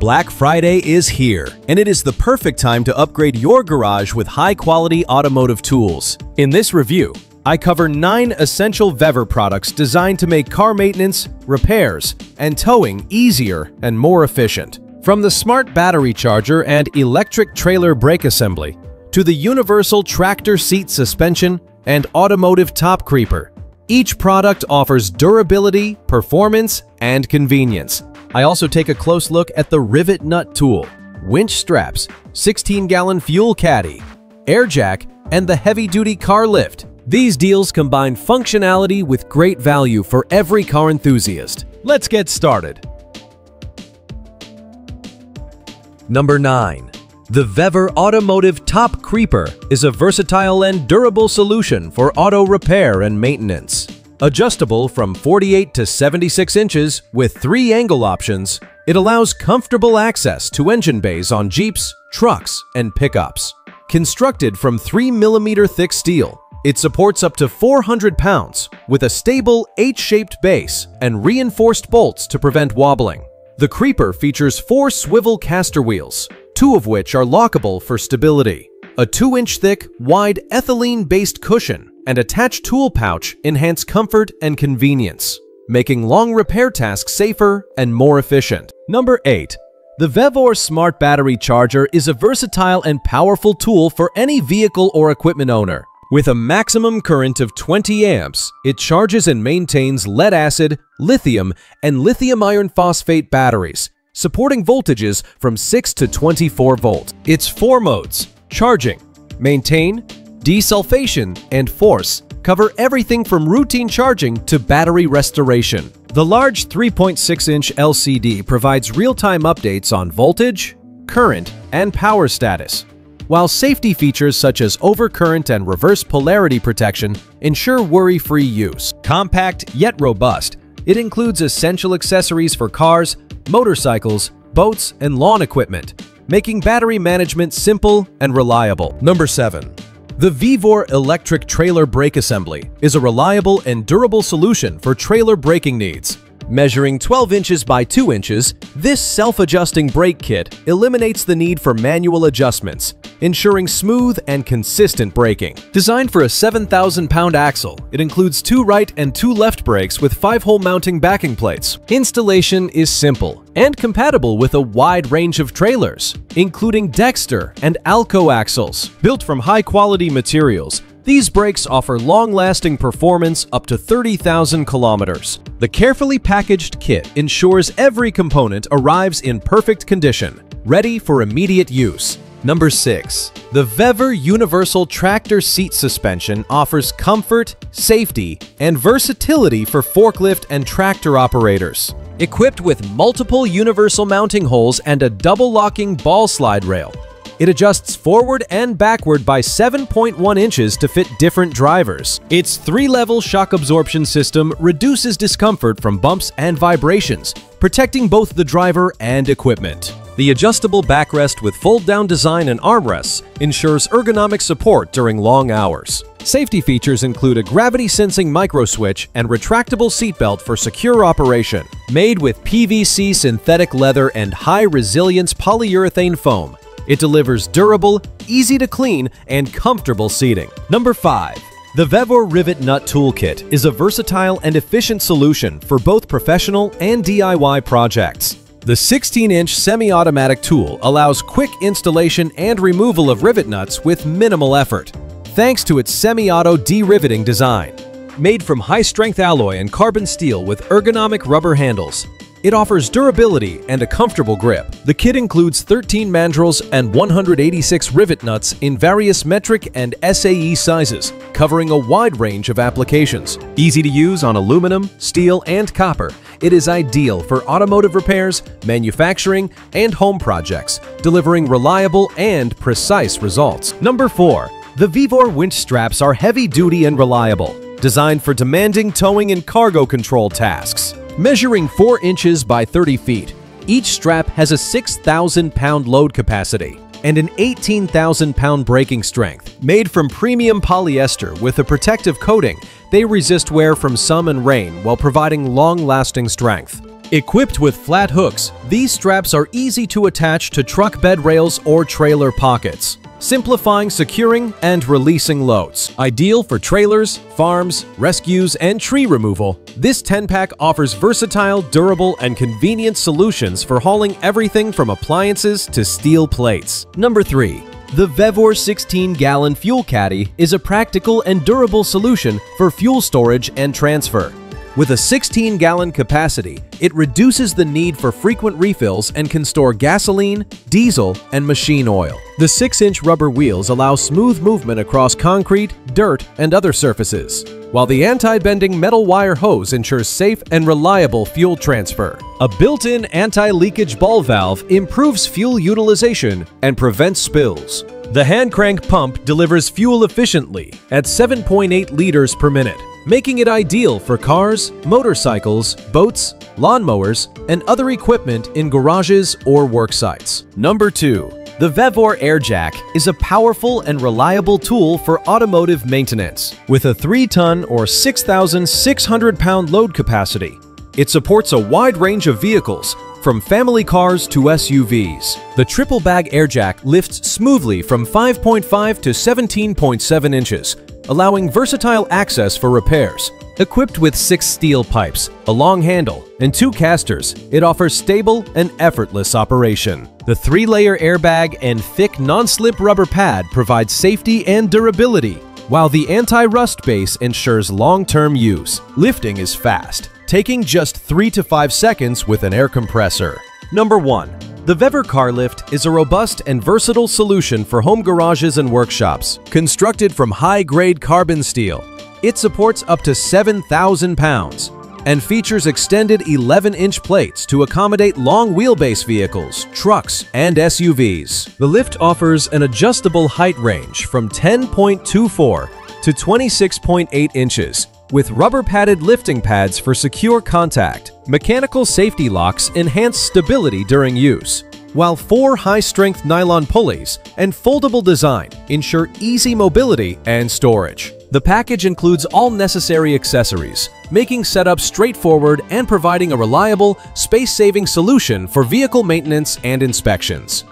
Black Friday is here, and it is the perfect time to upgrade your garage with high-quality automotive tools. In this review, I cover 9 essential VEVOR products designed to make car maintenance, repairs, and towing easier and more efficient. From the smart battery charger and electric trailer brake assembly, to the universal tractor seat suspension and Automotive Top Creeper, each product offers durability, performance, and convenience. I also take a close look at the Rivet Nut Tool, Winch Straps, 16-gallon Fuel Caddy, Air Jack, and the heavy-duty Car Lift. These deals combine functionality with great value for every car enthusiast. Let's get started. Number 9. The VEVOR Automotive Top Creeper is a versatile and durable solution for auto repair and maintenance. Adjustable from 48 to 76 inches with 3 angle options, it allows comfortable access to engine bays on Jeeps, trucks, and pickups. Constructed from 3mm thick steel, it supports up to 400 pounds with a stable H-shaped base and reinforced bolts to prevent wobbling. The Creeper features 4 swivel caster wheels, 2 of which are lockable for stability. A 2-inch thick, wide ethylene-based cushion and attached tool pouch enhance comfort and convenience, making long repair tasks safer and more efficient. Number 8. The VEVOR Smart Battery Charger is a versatile and powerful tool for any vehicle or equipment owner. With a maximum current of 20 amps, it charges and maintains lead-acid, lithium, and lithium iron phosphate batteries, supporting voltages from 6 to 24 volts. Its 4 modes, charging, maintain, desulfation, and force, cover everything from routine charging to battery restoration. The large 3.6-inch LCD provides real-time updates on voltage, current, and power status, while safety features such as overcurrent and reverse polarity protection ensure worry-free use. Compact yet robust, it includes essential accessories for cars, motorcycles, boats, and lawn equipment, making battery management simple and reliable. Number 7. The VEVOR Electric Trailer Brake Assembly is a reliable and durable solution for trailer braking needs. Measuring 12 inches by 2 inches, this self-adjusting brake kit eliminates the need for manual adjustments, ensuring smooth and consistent braking. Designed for a 7,000-pound axle, it includes 2 right and 2 left brakes with 5-hole mounting backing plates. Installation is simple and compatible with a wide range of trailers, including Dexter and Alco axles. Built from high-quality materials, these brakes offer long-lasting performance up to 30,000 kilometers. The carefully packaged kit ensures every component arrives in perfect condition, ready for immediate use. Number 6. The VEVOR Universal Tractor Seat Suspension offers comfort, safety, and versatility for forklift and tractor operators. Equipped with multiple universal mounting holes and a double-locking ball slide rail, it adjusts forward and backward by 7.1 inches to fit different drivers. Its 3-level shock absorption system reduces discomfort from bumps and vibrations, protecting both the driver and equipment. The adjustable backrest with fold-down design and armrests ensures ergonomic support during long hours. Safety features include a gravity-sensing microswitch and retractable seatbelt for secure operation. Made with PVC synthetic leather and high-resilience polyurethane foam, it delivers durable, easy-to-clean, and comfortable seating. Number 5. The VEVOR Rivet Nut Toolkit is a versatile and efficient solution for both professional and DIY projects. The 16-inch semi-automatic tool allows quick installation and removal of rivet nuts with minimal effort, thanks to its semi-auto de-riveting design. Made from high-strength alloy and carbon steel with ergonomic rubber handles, it offers durability and a comfortable grip. The kit includes 13 mandrels and 186 rivet nuts in various metric and SAE sizes, covering a wide range of applications. Easy to use on aluminum, steel, and copper, it is ideal for automotive repairs, manufacturing, and home projects, delivering reliable and precise results. Number 4. The VEVOR Winch Straps are heavy-duty and reliable, designed for demanding towing and cargo control tasks. Measuring 4 inches by 30 feet, each strap has a 6,000-pound load capacity and an 18,000-pound braking strength. Made from premium polyester with a protective coating, they resist wear from sun and rain while providing long-lasting strength. Equipped with flat hooks, these straps are easy to attach to truck bed rails or trailer pockets, simplifying securing and releasing loads. Ideal for trailers, farms, rescues, and tree removal, this 10-pack offers versatile, durable, and convenient solutions for hauling everything from appliances to steel plates. Number 3. The VEVOR 16-Gallon Fuel Caddy is a practical and durable solution for fuel storage and transfer. With a 16-gallon capacity, it reduces the need for frequent refills and can store gasoline, diesel, and machine oil. The 6-inch rubber wheels allow smooth movement across concrete, dirt, and other surfaces, while the anti-bending metal wire hose ensures safe and reliable fuel transfer. A built-in anti-leakage ball valve improves fuel utilization and prevents spills. The hand crank pump delivers fuel efficiently at 7.8 liters per minute, making it ideal for cars, motorcycles, boats, lawnmowers, and other equipment in garages or work sites. Number 2. The VEVOR Air Jack is a powerful and reliable tool for automotive maintenance. With a 3-ton or 6,600-pound load capacity, it supports a wide range of vehicles, from family cars to SUVs. The triple bag air jack lifts smoothly from 5.5 to 17.7 inches, allowing versatile access for repairs. Equipped with 6 steel pipes, a long handle, and 2 casters, it offers stable and effortless operation. The 3-layer airbag and thick non-slip rubber pad provide safety and durability, while the anti-rust base ensures long-term use. Lifting is fast, taking just 3 to 5 seconds with an air compressor. Number 1. The VEVOR Car Lift is a robust and versatile solution for home garages and workshops. Constructed from high-grade carbon steel, it supports up to 7,000 pounds and features extended 11-inch plates to accommodate long wheelbase vehicles, trucks, and SUVs. The lift offers an adjustable height range from 10.24 to 26.8 inches, with rubber-padded lifting pads for secure contact. Mechanical safety locks enhance stability during use, while 4 high-strength nylon pulleys and foldable design ensure easy mobility and storage. The package includes all necessary accessories, making setup straightforward and providing a reliable, space-saving solution for vehicle maintenance and inspections.